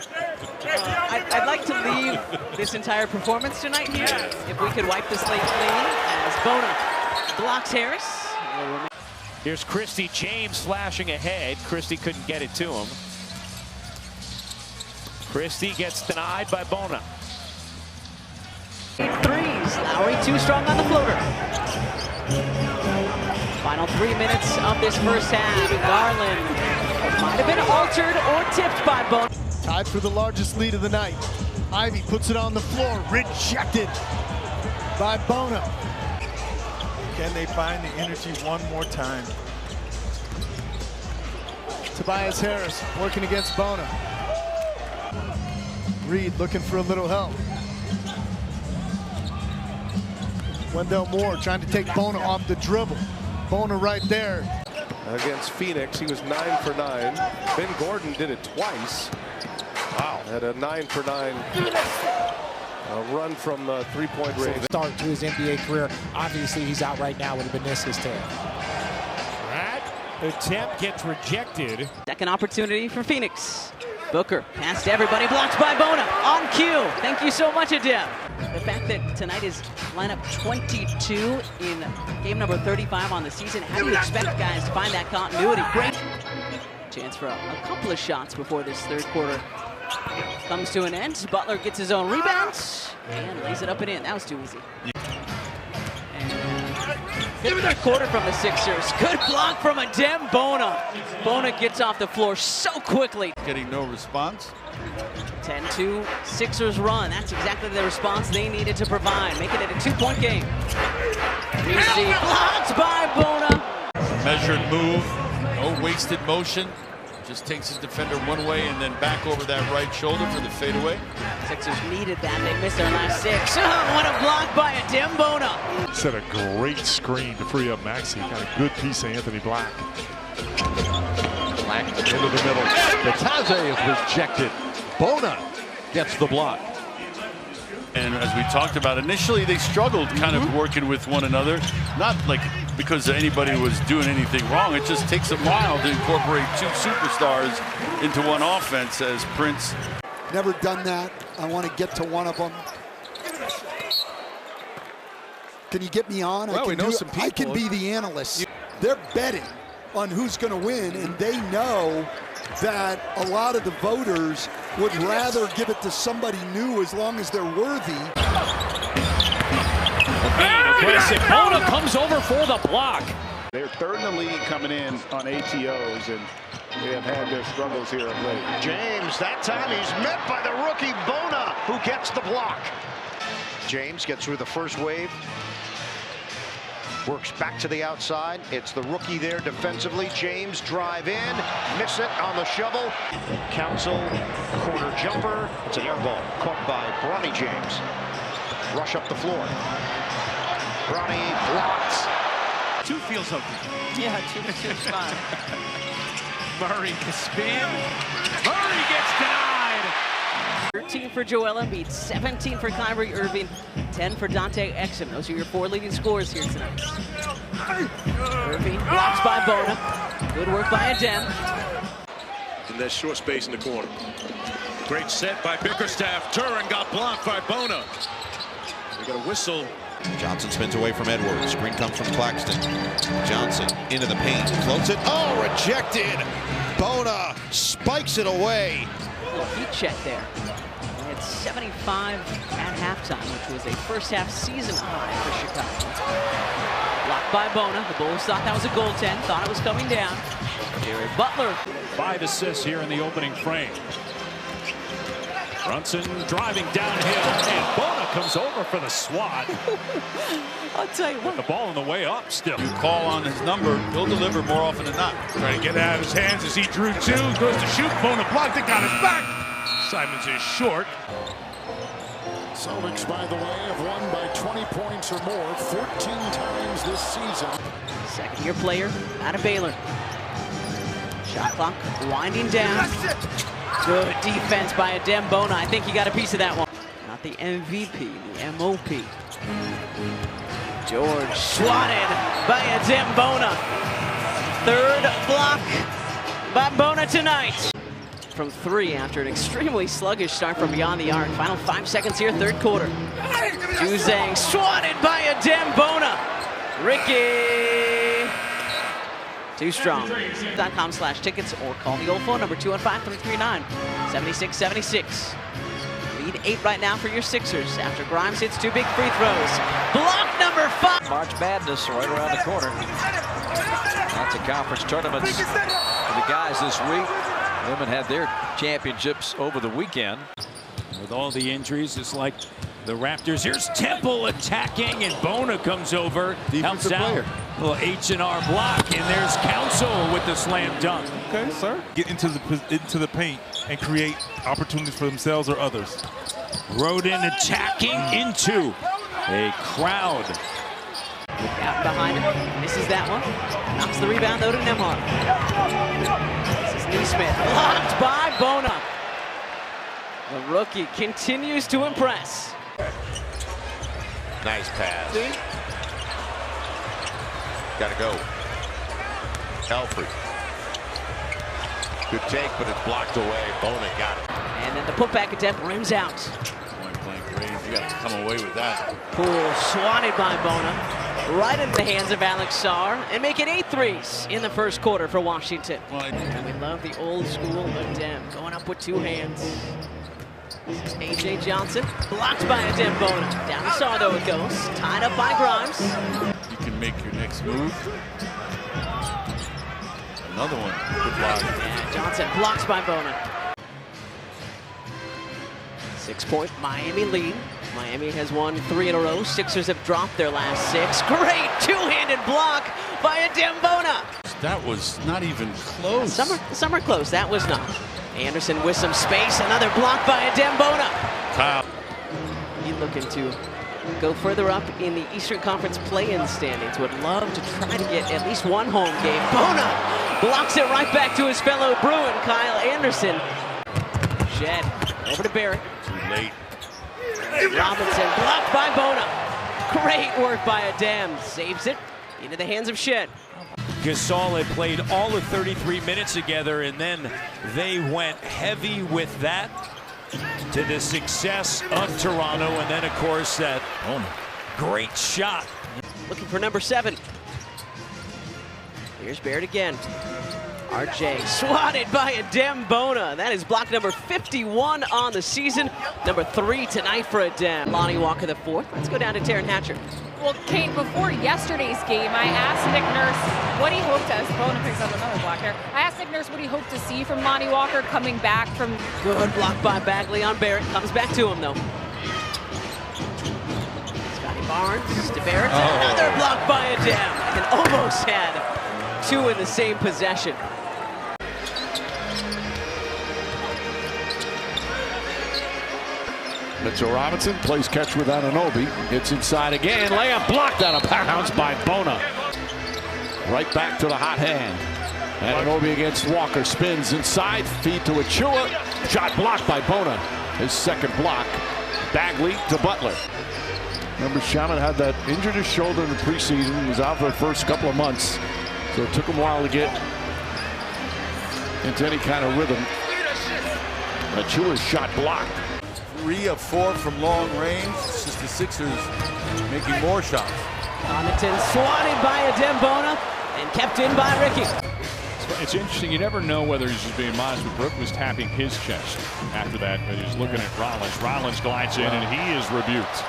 I'd like to leave this entire performance tonight here, if we could wipe the slate clean, as Bona blocks Harris. Here's Christie James flashing ahead. Christie couldn't get it to him. Christie gets denied by Bona. Threes. Lowry too strong on the floater. Final 3 minutes of this first half. Garland might have been altered or tipped by Bona. Tied for the largest lead of the night. Ivy puts it on the floor. Rejected by Bona. Can they find the energy one more time? Tobias Harris working against Bona. Reed looking for a little help. Wendell Moore trying to take Bona off the dribble. Bona right there. Against Phoenix, he was 9 for 9. Ben Gordon did it twice. Wow. Had a 9 for 9 run from three-point range. Start to his NBA career. Obviously, he's out right now with a meniscus tear. That attempt gets rejected. Second opportunity for Phoenix. Booker, pass to everybody, blocked by Bona. On cue. Thank you so much, Adem. The fact that tonight is lineup 22 in game number 35 on the season, how do you expect guys to find that continuity? Great chance for a couple of shots before this third quarter comes to an end. Butler gets his own rebounds and lays it up and in. That was too easy. Good third quarter from the Sixers. Good block from Adem Bona. Bona gets off the floor so quickly. Getting no response. 10-2 Sixers run. That's exactly the response they needed to provide, making it a 2-point game. We see blocked by Bona. Measured move, no wasted motion. Just takes his defender one way and then back over that right shoulder for the fadeaway. Sixers needed that. They missed their last 6. Oh, what a block by Adem Bona. Set a great screen to free up Maxey. Got a good piece of Anthony Black. Black into the middle. Bataze is rejected. Bona gets the block. And as we talked about, initially they struggled kind of working with one another. Not like because anybody was doing anything wrong. It just takes a while to incorporate two superstars into one offense, as Prince. Never done that. I want to get to one of them. Can you get me on? Well, we know some people. I can be the analyst. They're betting on who's going to win, and they know that a lot of the voters would rather give it to somebody new as long as they're worthy. Aggressive. Bona comes over for the block. They're third in the league coming in on ATOs, and they have had their struggles here of late. James, that time he's met by the rookie Bona, who gets the block. James gets through the first wave. Works back to the outside. It's the rookie there defensively. James drive in, miss it on the shovel. Council, corner jumper. It's an air ball caught by Bronny James. Rush up the floor. Bronny blocks. 2 feels okay. Yeah, 2 is fine. Murray to spin. Murray gets denied. 13 for Joel Embiid, 17 for Kyrie Irving, 10 for Dante Exum. Those are your 4 leading scorers here tonight. Irving blocks by Bona. Good work by Adem. In that short space in the corner. Great set by Bickerstaff. Turin got blocked by Bona. We got a whistle. Johnson spins away from Edwards. Screen comes from Claxton. Johnson into the paint. Floats it. Oh, rejected. Bona spikes it away. A little heat check there. They had 75 at halftime, which was a first half season high for Chicago. Blocked by Bona. The Bulls thought that was a goaltend, thought it was coming down. Jared Butler. 5 assists here in the opening frame. Brunson driving downhill, and Bona comes over for the swat. I'll tell you what. The ball on the way up still. You call on his number, he'll deliver more often than not. Trying to get it out of his hands as he drew 2. Goes to shoot. Bona blocked it. Got his back. Simons is short. Celtics, by the way, have won by 20 points or more 14 times this season. Second-year player out of Baylor. Shot clock winding down. Good defense by Adem Bona. I think he got a piece of that one. Not the MVP, the MOP. George swatted by Adem Bona. Third block by Bona tonight. from 3 after an extremely sluggish start from beyond the arc. Final 5 seconds here, third quarter. Juzang swatted by Adem Bona. Ricky. Too strong. .com/tickets or call the old phone number 215-339-7676. Lead 8 right now for your Sixers after Grimes hits 2 big free throws. Block number 5. March Madness right around the corner. Lots of conference tournaments for the guys this week. Women had their championships over the weekend. With all the injuries, it's like the Raptors. Here's Temple attacking, and Bona comes over, helps out. Little H&R block, and there's Council with the slam dunk. Okay, sir. Get into the paint and create opportunities for themselves or others. Rodin attacking into a crowd. Out behind him. Misses that one. Knocks the rebound though to Nembhard. This is Neesmith. Blocked by Bona. The rookie continues to impress. Nice pass. Got to go. Alfred. Good take, but it's blocked away. Bona got it. And then the putback attempt rims out. Point blank range. You got to come away with that. Poole swatted by Bona. Right into the hands of Alex Sarr and make it 8 threes in the first quarter for Washington. And we love the old school Adem going up with 2 hands. This is A.J. Johnson, blocked by Adem Bona. Down to Sarr though it goes, tied up by Grimes. You can make your next move. Another one. Good block. And Johnson blocks by Bona. 6-point Miami lead. Miami has won 3 in a row. Sixers have dropped their last 6. Great 2-handed block by Adem Bona. That was not even close. Summer close, that was not. Anderson with some space, another block by Adem Bona. Kyle. He's looking to go further up in the Eastern Conference play-in standings. Would love to try to get at least one home game. Bona blocks it right back to his fellow Bruin, Kyle Anderson. Shed over to Barrett. Too late. Robinson blocked by Bona. Great work by Adem. Saves it into the hands of Shed. Gasol had played all of 33 minutes together, and then they went heavy with that to the success of Toronto. And then, of course, that great shot. Looking for number 7. Here's Barrett again. RJ swatted by Adem Bona. That is block number 51 on the season. Number 3 tonight for Adem. Lonnie Walker the 4th. Let's go down to Taryn Hatcher. Well, Kate, before yesterday's game, I asked Nick Nurse what he hoped to, Bona picks up another block there. I asked Nick Nurse what he hoped to see from Lonnie Walker coming back from... Good block by Bagley on Barrett. Comes back to him, though. Scotty Barnes to Barrett. Another block by Adem. And almost had 2 in the same possession. Mitchell Robinson plays catch with Anunoby. Hits inside again. Layup blocked out of bounds by Bona. Right back to the hot hand. Anunoby against Walker. Spins inside. Feed to Achua. Shot blocked by Bona. His second block. Bagley to Butler. Remember, Shaman had that injured his shoulder in the preseason. He was out for the first couple of months. So it took him a while to get into any kind of rhythm. Achua's shot blocked. 3 of 4 from long range. It's just the Sixers making more shots. Connaughton swatted by Adem Bona and kept in by Ricky. It's interesting. You never know whether he's just being modest, but Brooke was tapping his chest after that. But he was looking at Rollins. Rollins glides in, and he is rebuked.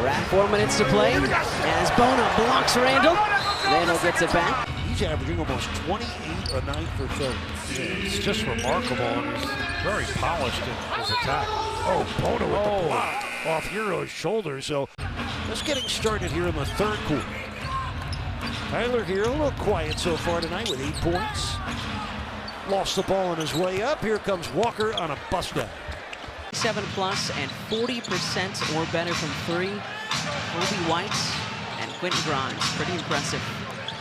We're at 4 minutes to play as Bona blocks Randall. Randall gets it back. He's averaging almost 28 a night for 30. It's just remarkable, and he's very polished in his attack. Oh, Bona with the block off Hero's shoulder. So just getting started here in the third quarter. Tyler Hero a little quiet so far tonight with 8 points. Lost the ball on his way up. Here comes Walker on a bust down. 7+ and 40% or better from 3. Obi White and Quentin Grimes. Pretty impressive.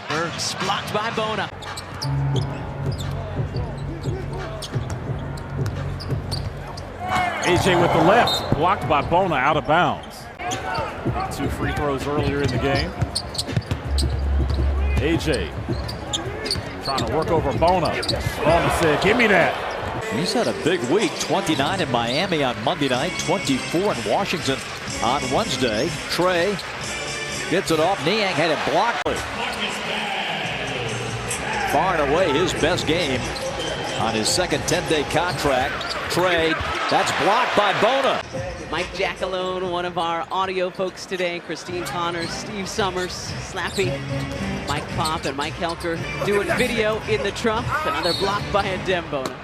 Burks blocked by Bona. AJ with the left, blocked by Bona, out of bounds. 2 free throws earlier in the game. AJ trying to work over Bona. Bona said, give me that. He's had a big week. 29 in Miami on Monday night, 24 in Washington on Wednesday. Trey gets it off. Niang had it blocked. Far and away his best game on his second 10-day contract. Trey, that's blocked by Bona. Mike Jackalone, one of our audio folks today. Christine Connors, Steve Summers, Slappy, Mike Pop, and Mike Helker doing video in the trunk. Another block by Adem Bona.